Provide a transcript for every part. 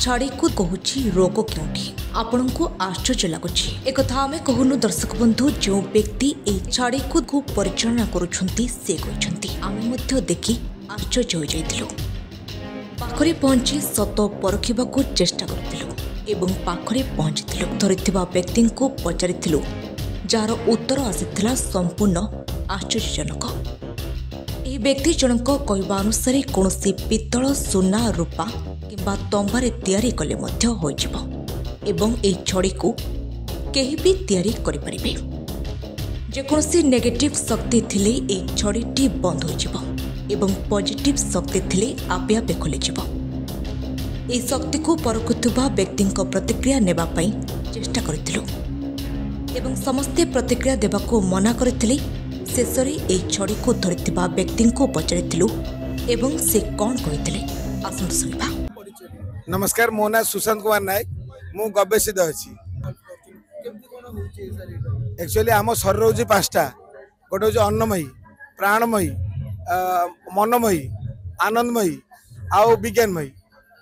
छाड़ी को कहूँ रोग क्योंकि आपण को आश्चर्य लगुच एक आम कहूनु दर्शक बंधु जो व्यक्ति ए छाड़ी को परिचालना करुछंती से कहते आम देखि आश्चर्य हो जाइथिलु। पाखरे पहुंची सत परखिबा को चेष्टा करथिलु एवं पाखरे पहुंचीथिलु धरिथिबा व्यक्ति को पचारिथिलु जार उत्तर आसीथिला संपूर्ण आश्चर्यजनक। ए व्यक्ति जनक कहवा अनुसार कौनसी पित्तल सुना रूपा किंबा तंबारे तैयारी कले मध्य होइजिबो एवं ए छड़ी को केही भी तैयारी करि परिबे। जेकोसी नेगेटिव शक्ति थिले ए छड़ीटी बंद होइजिबो एवं पॉजिटिव शक्ति थिले आपे आपे खोलिजिबो। ए शक्ति को परखुथुबा व्यक्ति प्रतिक्रिया नेबा पई चेष्टा करथिलु एवं समस्ते प्रतिक्रिया देबाको मना करथिले। शेषरे ए छड़ी को धरिथिबा व्यक्ति को पचारिथिलु एवं से कौन कहिथिले आसन सुनिबा। नमस्कार, मो ना सुशांत कुमार नायक, मु गवेषित अछि। एक्चुअली आम शरीर होची पांचटा, गोटे होची अन्नमयी, प्राणमयी, मनमयी, आनंदमयी आउ विज्ञानमयी।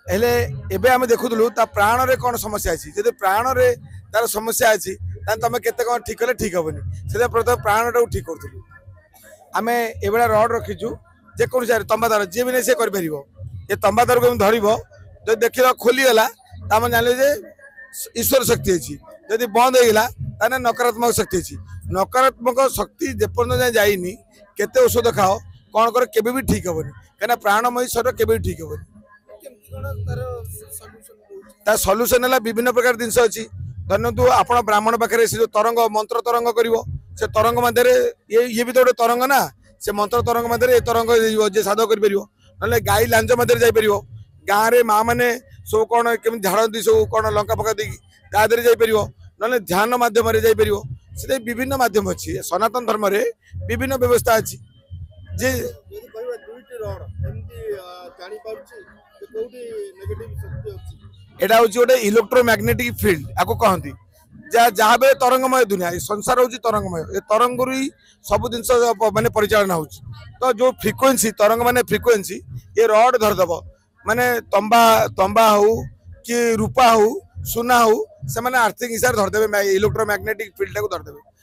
हेले एबे आमे देखुदलु ता प्राण रे कोन समस्या अछि। जदि प्राण रे तार समस्या अछि तान तमे केते कोन ठीक कले ठीक होबनी, सेते प्रथम प्राण रे ठीक करथुलु। आमे एबेला रड रखिजु जे कोन सारे तंबादार जे भी नै से कर परिबो। ए तंबादार को धरिबो जो देखिला खोली गला ताम जाने जे ईश्वर शक्ति अछि। जदि बंद हो गला ताने नकारात्मक शक्ति अछि। नकारात्मक शक्ति जेपर्यंत जाय जाइनी केते औषध खाओ कोन कर केबे भी ठीक होबनी, कना प्राणमय शरीर केबे भी ठीक होबनी। ता सॉल्यूशन हला विभिन्न प्रकार दिनस अछि। धन्यतु आपण ब्राह्मण पाखरे से जो तरंग मंत्र तरंग करिवो से तरंग मध्यरे ये भी तो गोटे तरंग ना, से मंत्र तरंग मध्यरे तरंग जे साधो करि परिवो। नले गाई लांज मध्यरे जाय परिवो। गाँ रे माँ मैंने सब कौन केमी झाड़ती सब कौन लंका पका दी तादे जापर ना ध्यान मध्यम से विभिन्न माध्यम अच्छी। सनातन धर्म रे विभिन्न व्यवस्था अच्छी जे एटा हूँ गोटे इलेक्ट्रोमैग्नेटिक फील्ड आपको कहती जहाँ बेले तरंगमय दुनिया संसार हूँ तरंगमय। ये तरंग सब जिन माने परिचालना हो तो जो फ्रिक्वेंसी तरंग माने फ्रिक्वेंसी ये रड धरदब माने तंबा हो कि रूपा हो सुना हो से माने आर्थिक हिसाब से धरदे इलेक्ट्रोमैग्नेटिक फील्ड को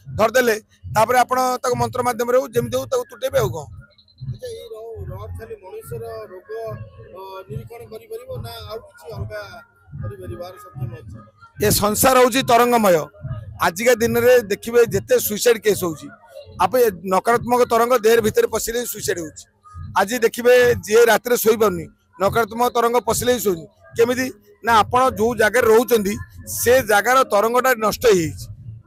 धरदेले तापर आपण तक मंत्र माध्यम रे जेमि हो तक तुटेबे हो। अच्छा ये रड खाली मनुष्य रोग निरीक्षण करि परिबो ना आ किछि अलगा करि परिवार सक्षम अछि। ये संसार होची तरंगमय। आजिका दिन रे देखिबे जेते सुसाइड केस होची आप नकारात्मक तरंग देह भीतर पसिले सुसाइड होची। आज देखिबे जे रात रे सोई परनी नकारात्मक तरंग पसिले सोनी केमिति ना आपण जो जगह रहउचंदी से जगार तरंगटा नष्ट होई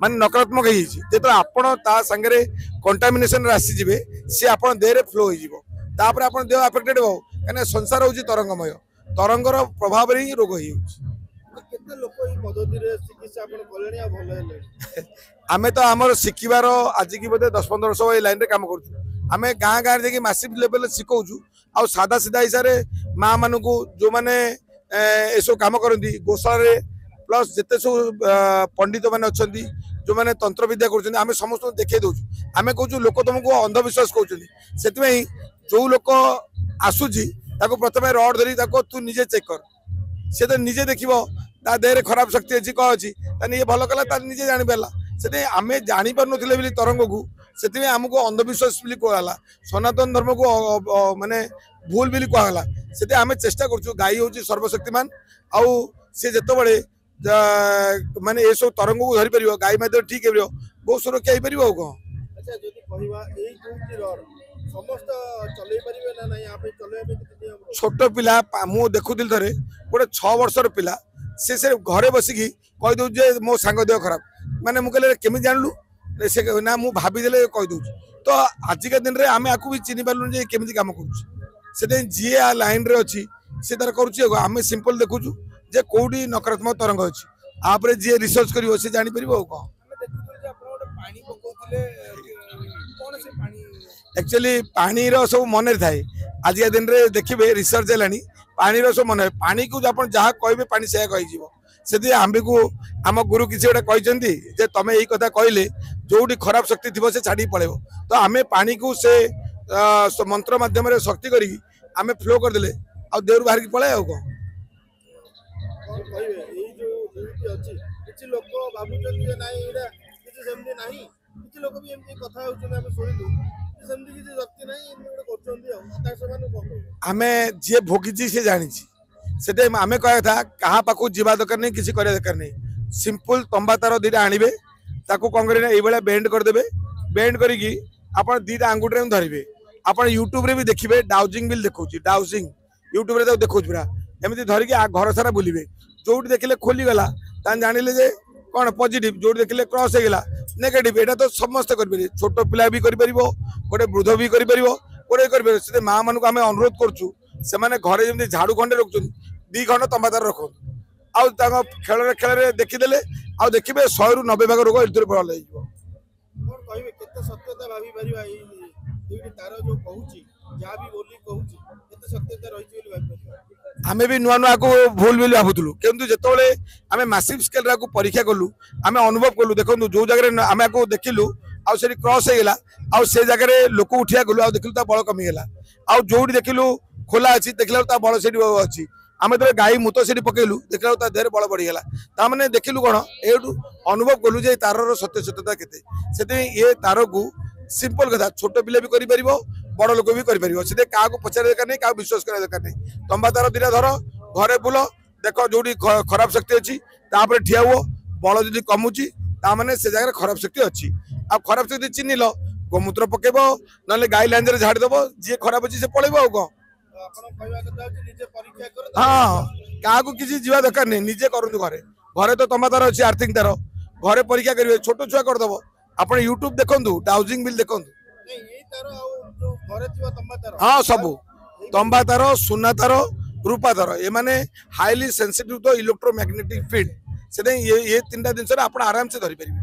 माने नकारात्मक होई जेतो आपण ता संगे कंटामिनेशन रासी जिवे से आपण देह रे फ्लो होई जिवो तापर आपण देह अफेक्टेड हो कने संसार होची तरंगमय। तरंगर प्रभाव रे ही रोग होई केते लोक ई पद्धति रे चिकित्सा आपण कलेनी आ भलो हेले। आमे तो हमर सिखिबार आज की बोधे 10-15 वर्ष ए लाइन रे काम करछु। आमे गाँ गाँ देखि मासिव लेवल सिखौछु आ सादा सीधा हिसाब से माँ मान को जो मैंने एसो काम करती गोशाला प्लस जिते सब पंडित मैंने अच्छा जो मैंने तंत्र विद्या कर समस्त देखे दौचु। आम कहूँ लोक तुमको अंधविश्वास कहते से जो लोक आसूची प्रथम रड धरी तू निजे चेक कर से तो निजे देख देह खराब शक्ति अच्छी कौन अच्छी ये भल कला निजे जापारा से आम जापर नी तरंग को से आमको अंधविश्वास कहला सनातन धर्म को माने भूल बिली कहला से आम चेष्टा करूँ। गाई हूँ सर्वशक्तिमान आउ सी जो माने ये सब तरंग को धरी पार गाई मध्य ठीक है बहुत सुरक्षा हो पार कौन। छोट पिला मु देखुली थे गोटे 6 वर्षर पिला से घरे बसिकी कहीदे मो सांग देह खराब माने मुझे केमी जानलु से ना मु भावीदे कहीदे तो आजिका दिन में आम आपको भी चिन्ह पार्लुन केमी कम कर जी लाइन रे अच्छी से तार करें सिंपल देखुचु जे कौटी नकारात्मक तरंग अच्छी आपरे जी रिसर्च कर जापर कौन। एक्चुअली पानी सब मन थाए आज दिन में देखिए रिसर्च है पानी सब मन पानी को जहाँ कहे पानी से कही आम को आम गुरु किसी गोटे कहते तुम यही कथा कहले जो खराब शक्ति थी से छाड़ी पड़े तो आम पानी को से मंत्र माध्यम शक्ति करी आम फ्लो करदे आ देहर बाहर पड़े आ कौन କହିବେ ଏଇ ଯୋଉ ଯେମିତି ଅଛି କିଛି ଲୋକ ଭାବୁଛନ୍ତି ଯେ ନାଇଁ ଏଇଟା କିଛି ସେମିତି ନାହିଁ, କିଛି ଲୋକ ବି ଏମିତି କଥା ହଉଛନ୍ତି ଆମେ ଶୁଣିଲୁ ସେମିତି କିଛି ଶକ୍ତି ନାହିଁ ଏମିତି ଗୋଟେ କରୁଛନ୍ତି ଆଉ ତା ସେମାନଙ୍କୁ କଣ କହିବେ? ଆମେ ଯିଏ ଭୋଗିଛି ସେ ଜାଣିଛି ସେଟା ଆମେ କହିବା କଥା କାହା ପାଖକୁ ଯିବା ଦରକାର ନାହିଁ କିଛି କରିବା ଦରକାର ନାହିଁ ସିମ୍ପଲ ତମ୍ବା ତାର ଦୁଇଟା ଆଣିବେ ତାକୁ କଣ କରିବେ ଏଇଭଳିଆ ବେଣ୍ଡ କରିଦେବେ ବେଣ୍ଡ କରିକି ଆପଣ ଦୁଇଟା ଆଙ୍ଗୁଠିରେ ଧରିବେ ଆପଣ ୟୁଟ୍ୟୁବରେ ବି ଦେଖିବେ ଡାଉଜିଂ ବିଲ୍ ଦେଖାଉଛି ଡାଉଜିଂ ୟୁଟ୍ୟୁବରେ ତାକୁ ଦେଖାଉଛି ପୁରା ଏମିତି ଧରିକି ଘର ସାରା ବୁଲିବେ ଯୋଉଠି ଦେଖିଲେ ଖୋଲିଗଲା ତାହେଲେ ଜାଣିଲେ ଯେ କଣ ପଜିଟିଭ ଯୋଉଠି ଦେଖିଲେ କ୍ରସ୍ ହେଇଗଲା ନେଗେଟିଭ ଏଇଟା ତ ସମସ୍ତେ କରିପାରିବେ ଛୋଟ ପିଲା ବି କରିପାରିବ ଗୋଟେ ବୃଦ୍ଧ ବି କରିପାରିବ ଗୋଟେ କରିପାରିବ ସେ ମା ମାନଙ୍କୁ ଆମେ ଅନୁରୋଧ କରୁଛୁ ସେମାନେ ଘରେ ଯେମିତି ଝାଡୁ ଖଣ୍ଡେ ରଖୁଛନ୍ତି 2 ଖଣ୍ଡ ତମ୍ବାଦାର ରଖନ୍ତୁ ଆଉ ତାଙ୍କ ଖେଳରେ ଦେଖିଦେଲେ ଆଉ ଦେଖିବେ 100 ରୁ 90 ଭାଗ ରୋଗ ଏଥିରେ ଭଲ ହେଇଯିବ। କଣ କହିବେ କେତେ ସତ୍ୟତା ଭାବି ପାରିବା ଏଇ ଦୁଇଟି ତାର ଯୋଉ କହୁଛି ଯାହା ବି ବୋଲି କହୁଛି କେତେ ସତ୍ୟତା ରହିଛି ବୋଲି ଭାବିପାରିବା? ଆମେ ବି ନୂଆ ନୂଆ ଭୁଲ ବୋଲି ଭାବୁଥିଲୁ କିନ୍ତୁ ଯେତେବେଳେ ଆମେ ମାସିଭ ସ୍କେଲରେ ପରୀକ୍ଷା କଲୁ ଆମେ ଅନୁଭବ କଲୁ ଦେଖନ୍ତୁ ଯୋଉ ଜାଗାରେ ଆମେ ଦେଖିଲୁ ଆଉ ସେଠି କ୍ରସ୍ ହେଇଗଲା ଆଉ ସେ ଜାଗାରେ ଲୋକ ଉଠିଆ ଗଲୁ ଆଉ ଦେଖିଲୁ ତା ବଳ କମିଗଲା ଆଉ ଯୋଉଠି ଦେଖିଲୁ ଖୋଲା ଅଛି ଦେଖିଲା ତା ବଳ ସେଠି ଅଛି ଆମେ ଯେତେବେଳେ ଗାଈ ମୁତ ସେଠି ପକେଇଲୁ ଦେଖିଲା ତା ଦେହରେ ବଳ ବଢିଗଲା ତାମାନେ ଦେଖିଲୁ କଣ ଏଇଠୁ ଅନୁଭବ କଲୁ ଯେ ତାରର ସତ୍ୟତା କେତେ ସେଥିପାଇଁ ଏ ତାରକୁ ସିମ୍ପଲ କଥା ଛୋଟ ପିଲା ବି କରିପାରିବ ବଡ଼ ଲୋକ ବି କରିପାରିବ ସେଥିପାଇଁ କାହାକୁ ପଚାରିବା ଦରକାର ନାହିଁ କାହାକୁ ବିଶ୍ୱାସ କରିବା ଦରକାର ନାହିଁ ତମ୍ବା ତାର ଦିଟା ଧର ଘରେ ବୁଲ ଦେଖ ଯୋଉଠି ଖରାପ ଶକ୍ତି ଅଛି ତାପରେ ଠିଆ ହୁଅ ବଳ ଯଦି କମୁଛି ତାମାନେ ସେ ଜାଗାରେ ଖରାପ ଶକ୍ତି ଅଛି ଆଉ ଖରାପ ଶକ୍ତି ଚିହ୍ନିଲ ଗୋମୂତ୍ର ପକେଇବ ନହେଲେ ଗାଈ ଲାଞ୍ଜରେ ଝାଡ଼ିଦବ ଯିଏ ଖରାପ ଅଛି ସେ ପଳେଇବ ଆଉ କଣ ଆପଣ କହିବା କଥା ହଉଛି ନିଜେ ପରୀକ୍ଷା କର ହଁ କାହାକୁ କିଛି ଯିବା ଦରକାର ନାହିଁ ନିଜେ କରନ୍ତୁ ଘରେ ଘରେ ତ ତମ୍ବା ତାର ଅଛି ଆର୍ଥିଂ ତାର ଘରେ ପରୀକ୍ଷା କରିବେ ଛୋଟ ଛୁଆ କରିଦବ ଆପଣ ୟୁଟ୍ୟୁବ ଦେଖନ୍ତୁ ଡାଉଜିଂ ବିଲ୍ ଦେଖନ୍ତୁ ଏଇ ତାର ଆଉ ଯୋଉ ଘରେ ଥିବା ତମ୍ବା ତାର ହଁ ସବୁ ତମ୍ବା ତାର ସୁନା ତାର ରୂପା ତାର ଏମାନେ ହାଇଲି ସେନ୍ସିଟିଭ ତ ଇଲେକ୍ଟ୍ରୋ ମ୍ୟାଗ୍ନେଟିକ ଫିଲ୍ଡ ସେଥିପାଇଁ ଏ 3ଟା ଜିନିଷରେ ଆପଣ ଆରାମସେ ଧରିପାରିବେ।